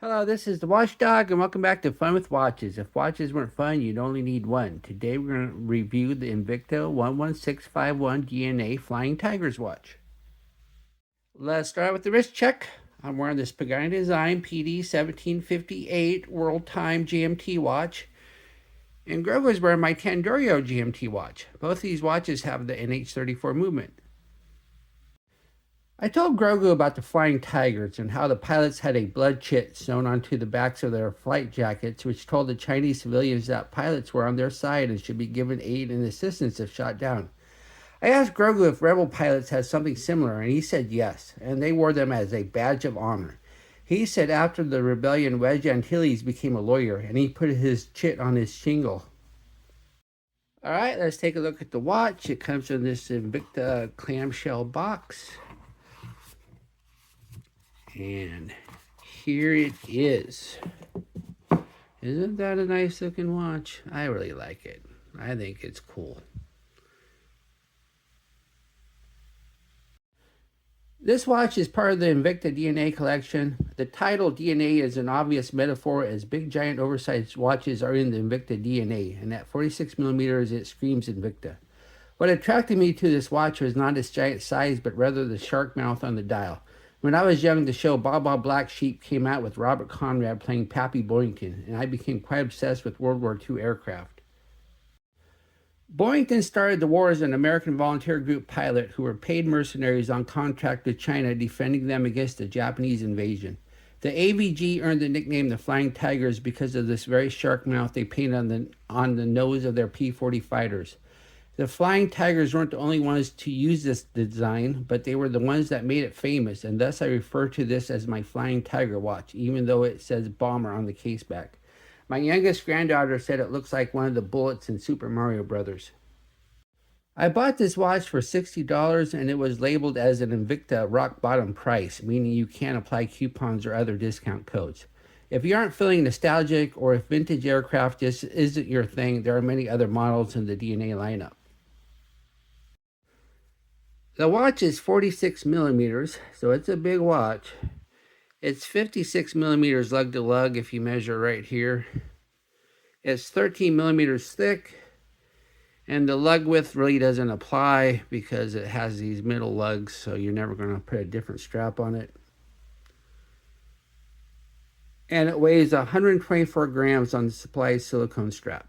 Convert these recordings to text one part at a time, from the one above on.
Hello, this is the Watchdog, and welcome back to Fun with Watches. If watches weren't fun, you'd only need one. Today we're going to review the Invicta 11651 DNA Flying Tigers watch. Let's start with the wrist check. I'm wearing this Pagani Design PD 1758 World Time GMT watch, and Grover's wearing my Tandorio GMT watch. Both these watches have the NH34 movement. I told Grogu about the flying tigers and how the pilots had a blood chit sewn onto the backs of their flight jackets, which told the Chinese civilians that pilots were on their side and should be given aid and assistance if shot down. I asked Grogu if rebel pilots had something similar, and he said yes, and they wore them as a badge of honor. He said after the rebellion, Wedge Antilles became a lawyer, and he put his chit on his shingle. All right, let's take a look at the watch. It comes in this Invicta clamshell box. And here it is. Isn't that a nice looking watch? I really like it. I think it's cool. This watch is part of the Invicta DNA collection. The title DNA is an obvious metaphor, as big giant oversized watches are in the Invicta DNA, and at 46 millimeters it screams Invicta. What attracted me to this watch was not its giant size, but rather the shark mouth on the dial. When I was young, the show Baba Black Sheep came out with Robert Conrad playing Pappy Boyington, and I became quite obsessed with World War II aircraft. Boyington started the war as an American volunteer group pilot who were paid mercenaries on contract with China, defending them against the Japanese invasion. The AVG earned the nickname the Flying Tigers because of this very shark mouth they painted on the nose of their P-40 fighters. The Flying Tigers weren't the only ones to use this design, but they were the ones that made it famous, and thus I refer to this as my Flying Tiger watch, even though it says Bomber on the caseback. My youngest granddaughter said it looks like one of the bullets in Super Mario Brothers. I bought this watch for $60, and it was labeled as an Invicta rock bottom price, meaning you can't apply coupons or other discount codes. If you aren't feeling nostalgic, or if vintage aircraft just isn't your thing, there are many other models in the DNA lineup. The watch is 46 millimeters, so it's a big watch. It's 56 millimeters lug to lug if you measure right here. It's 13 millimeters thick, and the lug width really doesn't apply because it has these middle lugs, so you're never going to put a different strap on it. And it weighs 124 grams on the supply silicone strap.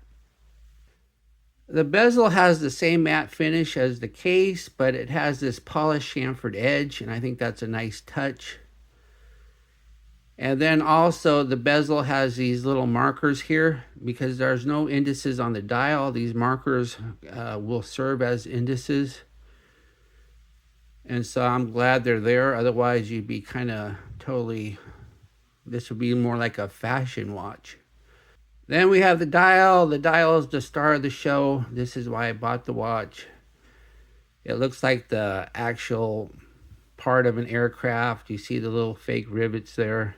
The bezel has the same matte finish as the case, but it has this polished chamfered edge, and I think that's a nice touch. And then also the bezel has these little markers here. Because there's no indices on the dial, these markers will serve as indices. And so I'm glad they're there. Otherwise, you'd be kind of totally, this would be more like a fashion watch. Then we have the dial. The dial is the star of the show. This is why I bought the watch. It looks like the actual part of an aircraft. You see the little fake rivets there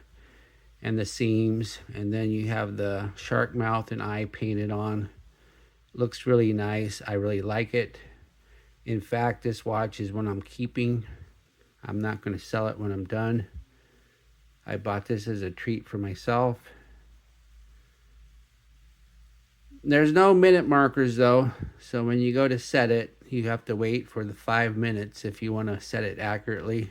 and the seams. And then you have the shark mouth and eye painted on. Looks really nice. I really like it. In fact, this watch is one I'm keeping. I'm not going to sell it when I'm done. I bought this as a treat for myself. There's no minute markers though, so when you go to set it, you have to wait for the 5 minutes if you want to set it accurately.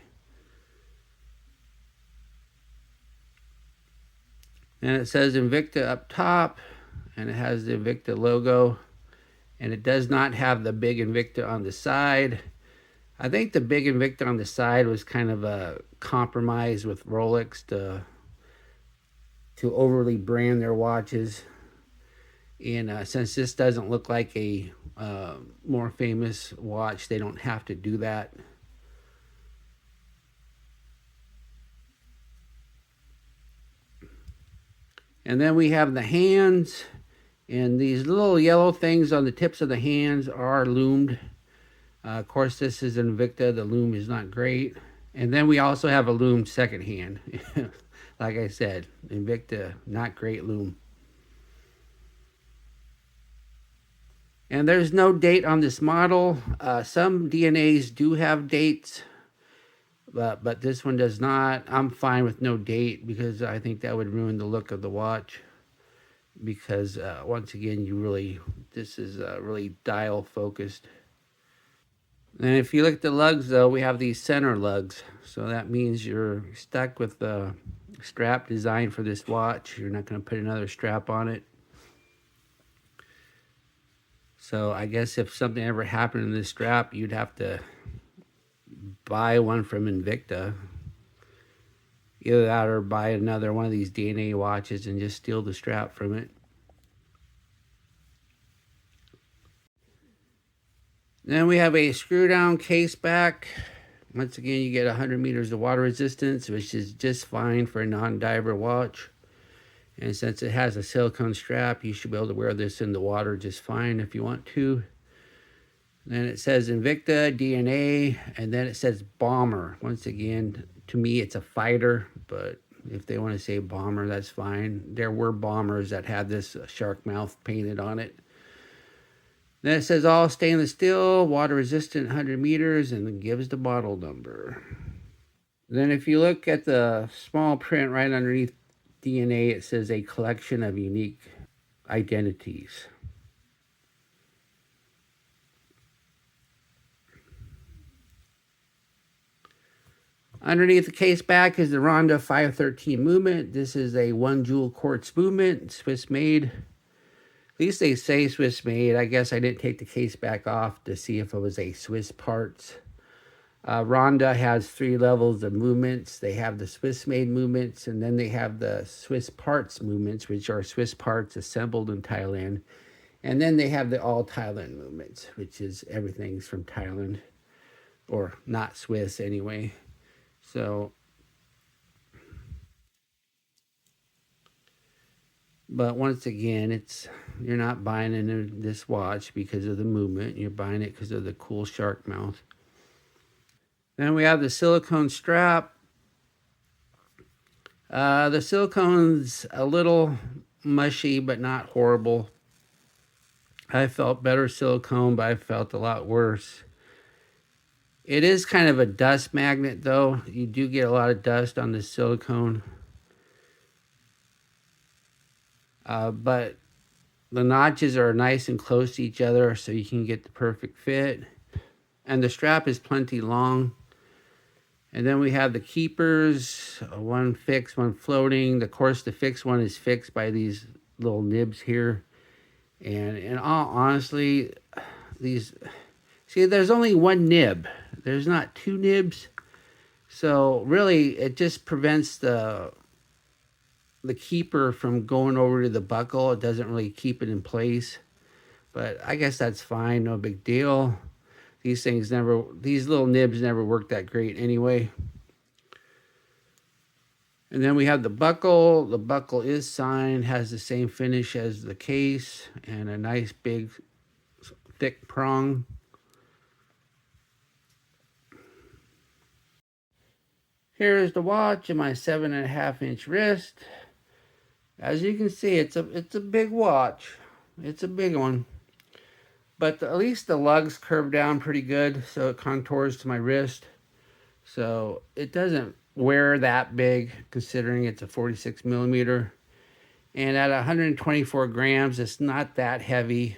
And it says Invicta up top, and it has the Invicta logo, and it does not have the big Invicta on the side. I think the big Invicta on the side was kind of a compromise with Rolex to overly brand their watches. And since this doesn't look like a more famous watch, they don't have to do that. And then we have the hands, and these little yellow things on the tips of the hands are lumed. Of course, this is Invicta. The lume is not great. And then we also have a lumed second hand. Like I said, Invicta, not great lume. And there's no date on this model. Some DNAs do have dates, but this one does not. I'm fine with no date because I think that would ruin the look of the watch. Because once again, this is really dial focused. And if you look at the lugs, though, we have these center lugs. So that means you're stuck with the strap designed for this watch. You're not going to put another strap on it. So I guess if something ever happened to this strap, you'd have to buy one from Invicta. Either that or buy another one of these DNA watches and just steal the strap from it. Then we have a screw down Caseback. Once again, you get 100 meters of water resistance, which is just fine for a non-diver watch. And since it has a silicone strap, you should be able to wear this in the water just fine if you want to. Then it says Invicta, DNA, and then it says Bomber. Once again, to me, it's a fighter, but if they want to say Bomber, that's fine. There were bombers that had this shark mouth painted on it. Then it says all stainless steel, water resistant, 100 meters, and then gives the model number. Then if you look at the small print right underneath DNA, it says a collection of unique identities. Underneath the Caseback is the Ronda 513 movement. This is a 1 jewel quartz movement, Swiss made. At least they say Swiss made. I guess I didn't take the Caseback off to see if it was a Swiss parts. Ronda has 3 levels of movements. They have the Swiss made movements, and then they have the Swiss parts movements, which are Swiss parts assembled in Thailand. And then they have the all Thailand movements, which is everything's from Thailand, or not Swiss anyway. So, but once again, you're not buying this watch because of the movement. You're buying it because of the cool shark mouth. Then we have the silicone strap. The silicone's a little mushy, but not horrible. I felt better silicone, but I felt a lot worse. It is kind of a dust magnet, though. You do get a lot of dust on the silicone. But the notches are nice and close to each other, so you can get the perfect fit. And the strap is plenty long. And then we have the keepers, one fixed, one floating. Of course, the fixed one is fixed by these little nibs here. And in all honesty, there's only one nib. There's not 2 nibs. So really, it just prevents the keeper from going over to the buckle. It doesn't really keep it in place. But I guess that's fine, no big deal. These little nibs never work that great anyway. And then we have the buckle. The buckle is signed, has the same finish as the case, and a nice big thick prong. Here is the watch and my 7.5-inch wrist. As you can see, it's a big watch. It's a big one. But at least the lugs curve down pretty good, so it contours to my wrist. So it doesn't wear that big, considering it's a 46 millimeter. And at 124 grams, it's not that heavy.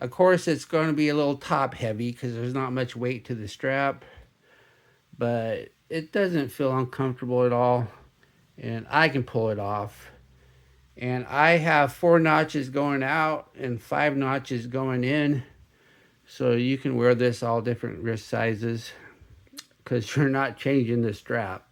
Of course, it's going to be a little top heavy because there's not much weight to the strap. But it doesn't feel uncomfortable at all. And I can pull it off. And I have 4 notches going out and 5 notches going in. So you can wear this all different wrist sizes because you're not changing the strap.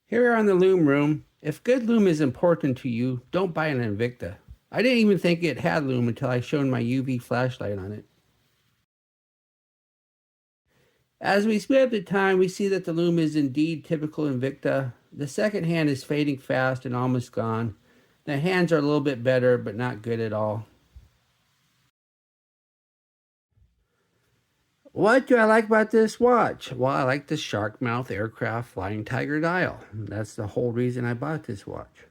Here we are in the Lume room. If good Lume is important to you, don't buy an Invicta. I didn't even think it had Lume until I shone my UV flashlight on it. As we speed up the time, we see that the Lume is indeed typical Invicta. The second hand is fading fast and almost gone. The hands are a little bit better, but not good at all. What do I like about this watch? Well, I like the shark mouth aircraft flying tiger dial. That's the whole reason I bought this watch.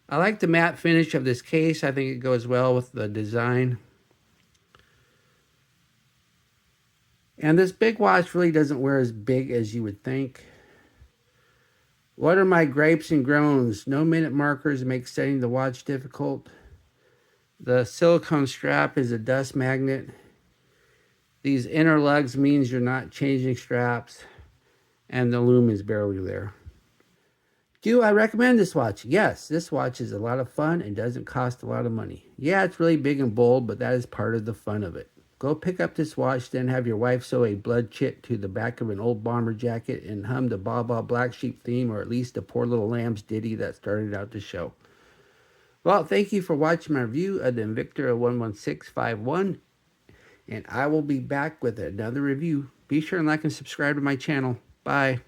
I like the matte finish of this case. I think it goes well with the design. And this big watch really doesn't wear as big as you would think. What are my gripes and groans? No minute markers make setting the watch difficult. The silicone strap is a dust magnet. These inner lugs means you're not changing straps. And the lume is barely there. Do I recommend this watch? Yes, this watch is a lot of fun and doesn't cost a lot of money. Yeah, it's really big and bold, but that is part of the fun of it. Go pick up this watch, then have your wife sew a blood chit to the back of an old bomber jacket and hum the Baa Baa Black Sheep theme, or at least the Poor Little Lambs ditty that started out the show. Well, thank you for watching my review of the Invicta 11651, and I will be back with another review. Be sure and like and subscribe to my channel. Bye.